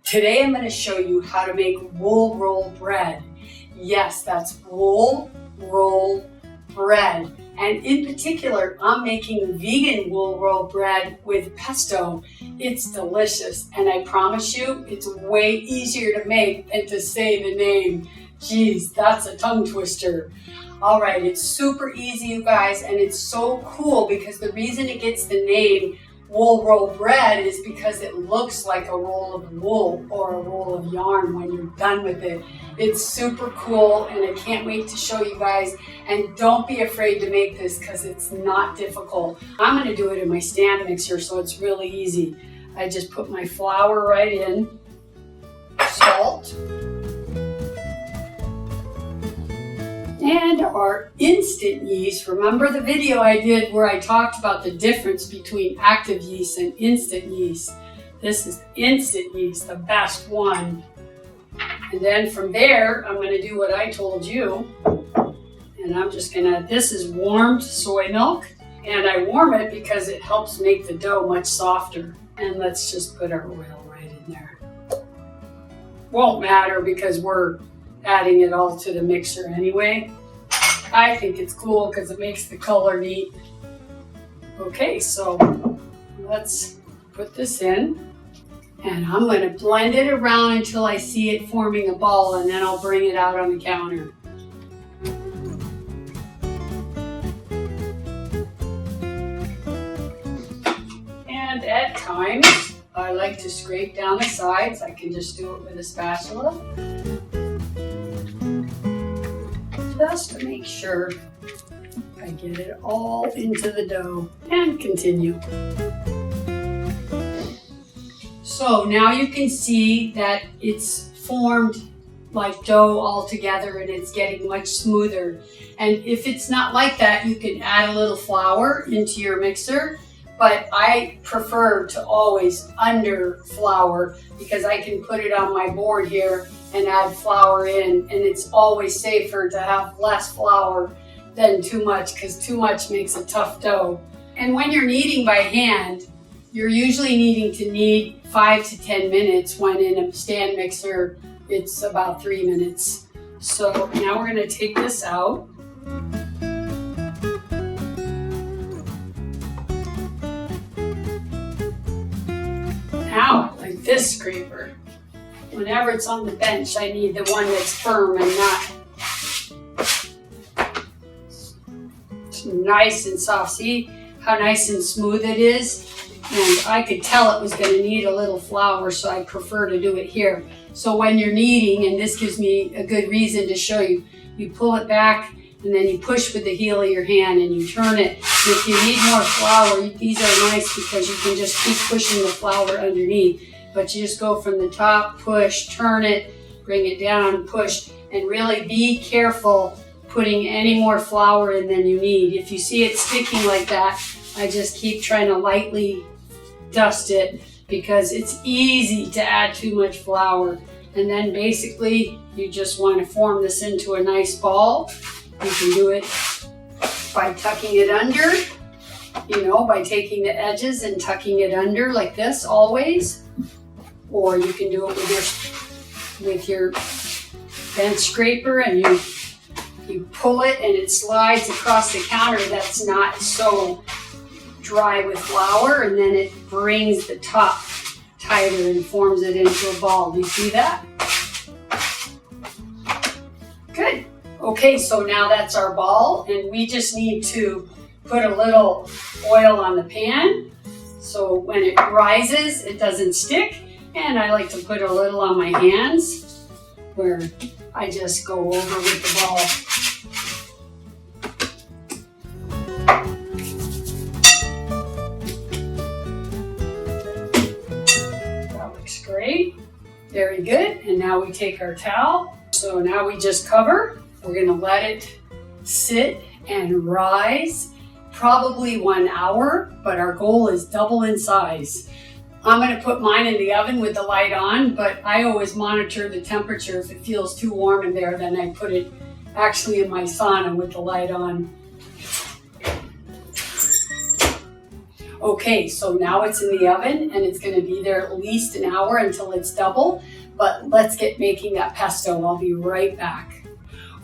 Today I'm going to show you how to make wool roll bread. Yes, that's wool roll bread. And in particular, I'm making vegan wool roll bread with pesto. It's delicious, and I promise you, it's way easier to make than to say the name. Geez, that's a tongue twister. All right, it's super easy, you guys, and it's so cool because the reason it gets the name wool roll bread is because it looks like a roll of wool or a roll of yarn when you're done with it. It's super cool, and I can't wait to show you guys. And don't be afraid to make this because it's not difficult. I'm going to do it in my stand mixer, so it's really easy. I just put my flour right in, salt, and our instant yeast. Remember the video I did where I talked about the difference between active yeast and instant yeast? This is instant yeast, the best one. And then from there, I'm going to do what I told you. And I'm just going to, this is warmed soy milk. And I warm it because it helps make the dough much softer. And let's just put our oil right in there. Won't matter because we're adding it all to the mixer anyway. I think it's cool because it makes the color neat. Okay, so let's put this in. And I'm going to blend it around until I see it forming a ball, and then I'll bring it out on the counter. And at times, I like to scrape down the sides. I can just do it with a spatula. Just to make sure I get it all into the dough, and continue. So now you can see that it's formed like dough all together, and it's getting much smoother. And if it's not like that, you can add a little flour into your mixer, but I prefer to always under flour because I can put it on my board here and add flour in, and it's always safer to have less flour than too much because too much makes a tough dough. And when you're kneading by hand, you're usually needing to knead 5 to 10 minutes when in a stand mixer, it's about 3 minutes. So now we're going to take this out. Now, like this scraper. Whenever it's on the bench, I need the one that's firm and not nice and soft. See how nice and smooth it is? And I could tell it was going to need a little flour, so I prefer to do it here. So when you're kneading, and this gives me a good reason to show you, you pull it back and then you push with the heel of your hand and you turn it. And if you need more flour, these are nice because you can just keep pushing the flour underneath. But you just go from the top, push, turn it, bring it down, push, and really be careful putting any more flour in than you need. If you see it sticking like that, I just keep trying to lightly dust it because it's easy to add too much flour. And then basically you just want to form this into a nice ball. You can do it by tucking it under, by taking the edges and tucking it under like this always. Or you can do it with your bench scraper, and you pull it and it slides across the counter that's not so dry with flour, and then it brings the top tighter and forms it into a ball. Do you see that? Good. Okay, so now that's our ball, and we just need to put a little oil on the pan so when it rises it doesn't stick. And I like to put a little on my hands where I just go over with the ball. That looks great. Very good. And now we take our towel. So now we just cover. We're going to let it sit and rise probably 1 hour, but our goal is double in size. I'm going to put mine in the oven with the light on, but I always monitor the temperature. If it feels too warm in there, then I put it actually in my sauna with the light on. Okay, so now it's in the oven and it's gonna be there at least an hour until it's double, but let's get making that pesto. I'll be right back.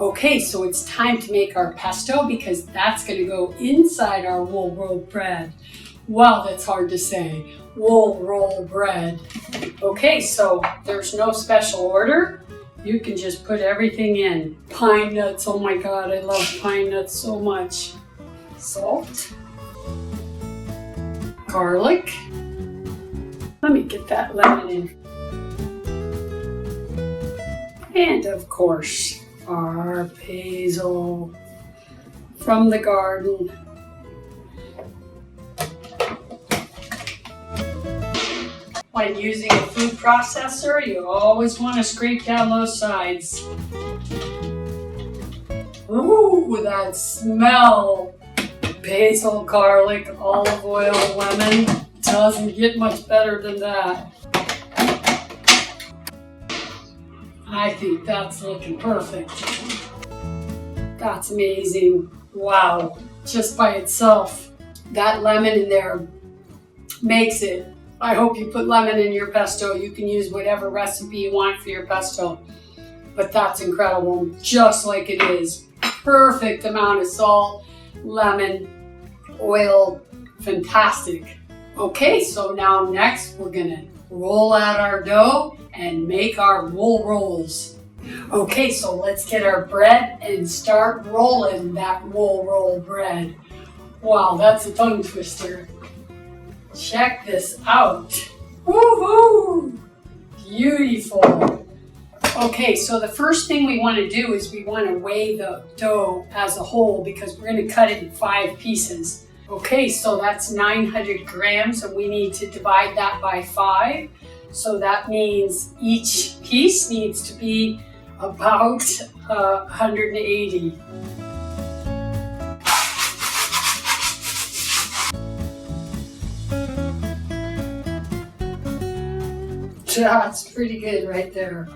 Okay, so it's time to make our pesto because that's gonna go inside our wool roll bread. Wow, that's hard to say. Wool roll bread. Okay, so there's no special order. You can just put everything in. Pine nuts, oh my God, I love pine nuts so much. Salt. Garlic. Let me get that lemon in. And of course, our basil from the garden. When using a food processor, you always want to scrape down those sides. Ooh, that smell! Basil, garlic, olive oil, lemon. Doesn't get much better than that. I think that's looking perfect. That's amazing. Wow, just by itself. That lemon in there makes it. I hope you put lemon in your pesto. You can use whatever recipe you want for your pesto. But that's incredible, just like it is. Perfect amount of salt, lemon, oil, fantastic. Okay, so now next we're gonna roll out our dough and make our wool rolls. Okay, so let's get our bread and start rolling that wool roll bread. Wow, that's a tongue twister. Check this out. Woohoo! Beautiful. Okay, so the first thing we want to do is we want to weigh the dough as a whole because we're going to cut it in 5 pieces. Okay, so that's 900 grams and we need to divide that by 5. So that means each piece needs to be about 180. That's pretty good right there.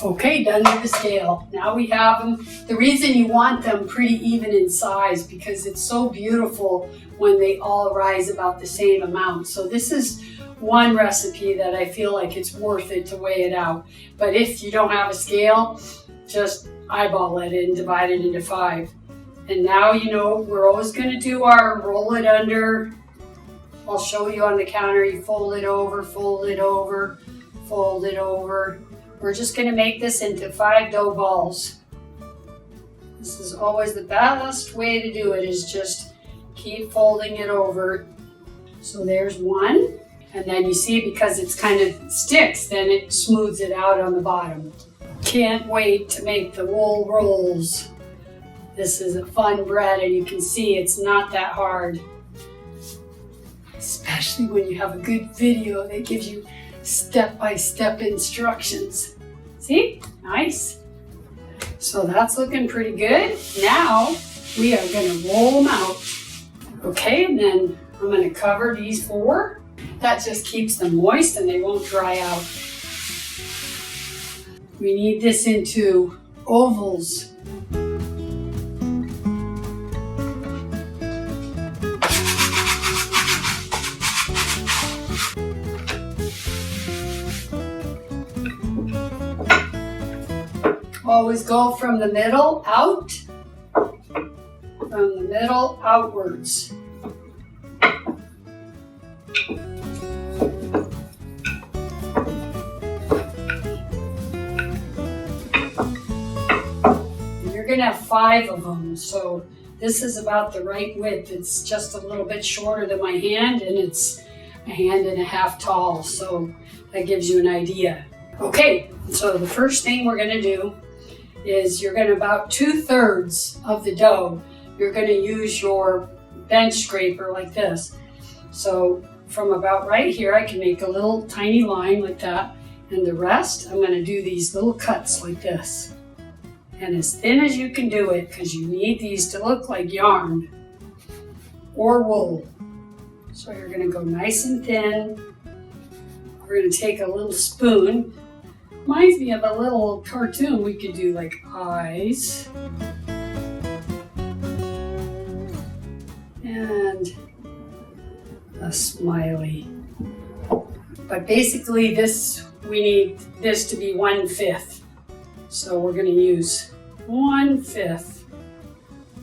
Okay, done with the scale. Now we have them. The reason you want them pretty even in size because it's so beautiful when they all rise about the same amount. So this is one recipe that I feel like it's worth it to weigh it out. But if you don't have a scale, just eyeball it and divide it into 5. And now you know we're always going to do our roll it under. I'll show you on the counter. You fold it over, fold it over, fold it over. We're just going to make this into 5 dough balls. This is always the best way to do it, is just keep folding it over. So there's one. And then you see, because it's kind of sticks, then it smooths it out on the bottom. Can't wait to make the wool rolls. This is a fun bread and you can see it's not that hard. Especially when you have a good video that gives you step-by-step instructions. See? Nice. So that's looking pretty good. Now we are going to roll them out. Okay, and then I'm going to cover these 4. That just keeps them moist and they won't dry out. We need this into ovals. Always go from the middle out, from the middle outwards. You're going to have 5 of them, so this is about the right width. It's just a little bit shorter than my hand, and it's a hand and a half tall, so that gives you an idea. Okay, so the first thing we're going to do is you're going to, about 2/3 of the dough, you're going to use your bench scraper like this. So from about right here, I can make a little tiny line like that, and the rest, I'm going to do these little cuts like this. And as thin as you can do it, because you need these to look like yarn or wool. So you're going to go nice and thin. We're going to take a little spoon. Reminds me of a little cartoon we could do, like eyes. And a smiley. But basically we need this to be 1/5. So we're going to use 1/5.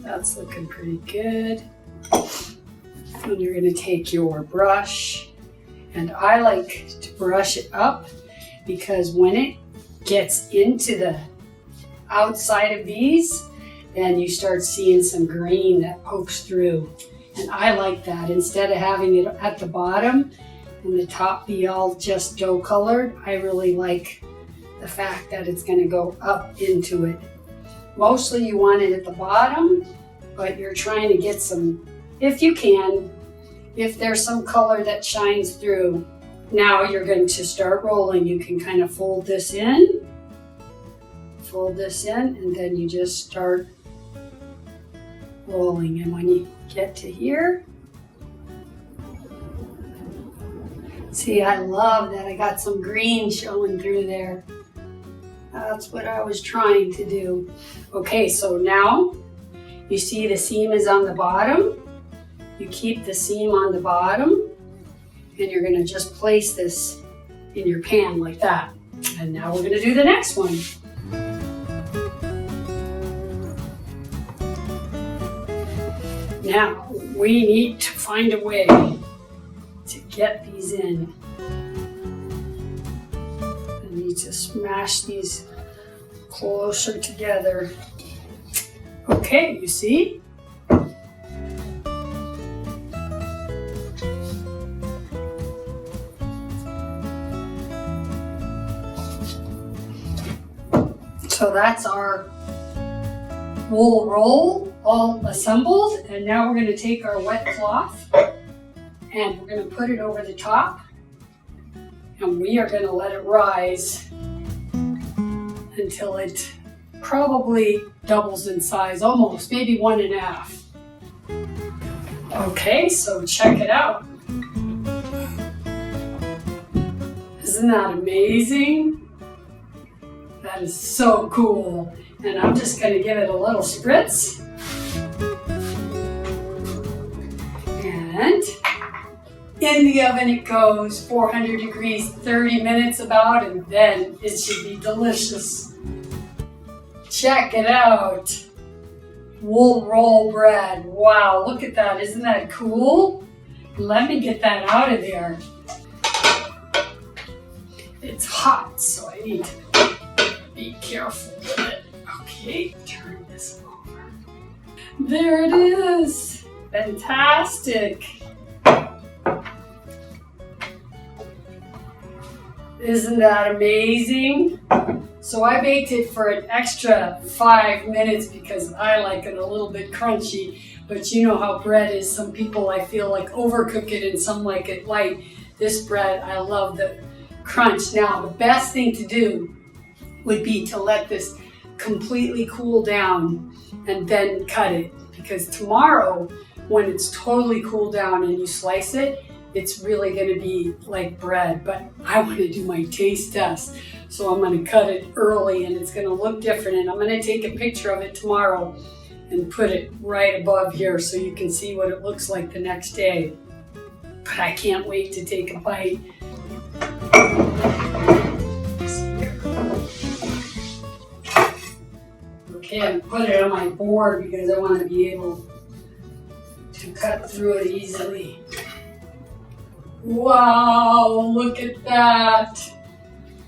That's looking pretty good. And you're going to take your brush, and I like to brush it up because when it gets into the outside of these, then you start seeing some green that pokes through. And I like that. Instead of having it at the bottom and the top be all just dough colored, I really like the fact that it's going to go up into it. Mostly you want it at the bottom, but you're trying to get some, if you can, if there's some color that shines through. Now you're going to start rolling. You can kind of fold this in, and then you just start rolling. And when you get to here, see, I love that I got some green showing through there. That's what I was trying to do. Okay, so now you see the seam is on the bottom. You keep the seam on the bottom, and you're going to just place this in your pan like that. And now we're going to do the next one. Now we need to find a way to get these in. I need to smash these closer together. Okay, you see? So that's our wool roll all assembled, and now we're going to take our wet cloth and we're going to put it over the top, and we are going to let it rise until it probably doubles in size, almost, maybe 1.5. Okay, so check it out. Isn't that amazing? That is so cool. And I'm just going to give it a little spritz. And in the oven it goes, 400 degrees, 30 minutes about, and then it should be delicious. Check it out. Wool roll bread. Wow, look at that. Isn't that cool? Let me get that out of there. It's hot, so I need to be careful with it. Okay, turn this over. There it is. Fantastic. Isn't that amazing? So I baked it for an extra 5 minutes because I like it a little bit crunchy, but you know how bread is. Some people, I feel like, overcook it and some like it light. This bread, I love the crunch. Now, the best thing to do would be to let this completely cool down and then cut it, because tomorrow, when it's totally cooled down and you slice it, it's really going to be like bread. But I want to do my taste test, so I'm going to cut it early and it's going to look different, and I'm going to take a picture of it tomorrow and put it right above here so you can see what it looks like the next day. But I can't wait to take a bite. Okay, I put it on my board because I want to be able to cut through it easily. Wow, look at that.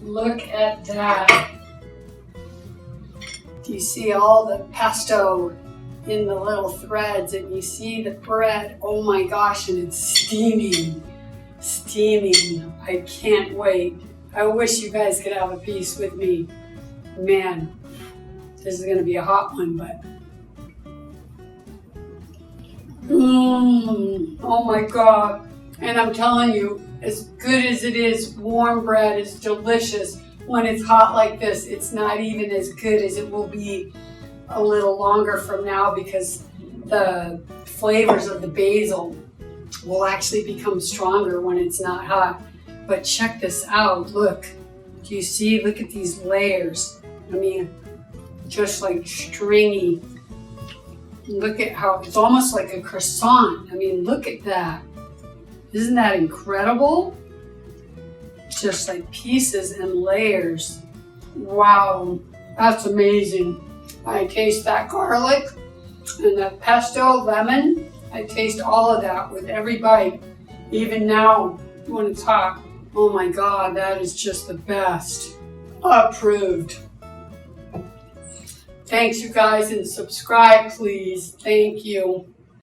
Look at that. Do you see all the pesto in the little threads, and you see the bread? Oh my gosh, and it's steaming. Steaming. I can't wait. I wish you guys could have a piece with me. Man, this is going to be a hot one, but oh my God. And I'm telling you, as good as it is, warm bread is delicious. When it's hot like this, it's not even as good as it will be a little longer from now, because the flavors of the basil will actually become stronger when it's not hot. But check this out. Look. Do you see? Look at these layers. I mean, just like stringy. Look at how it's almost like a croissant. I mean, look at that. Isn't that incredible? Just like pieces and layers. Wow, that's amazing. I taste that garlic and that pesto, lemon. I taste all of that with every bite. Even now, when it's hot. Oh my God, that is just the best. Approved. Thanks you guys, and subscribe please. Thank you.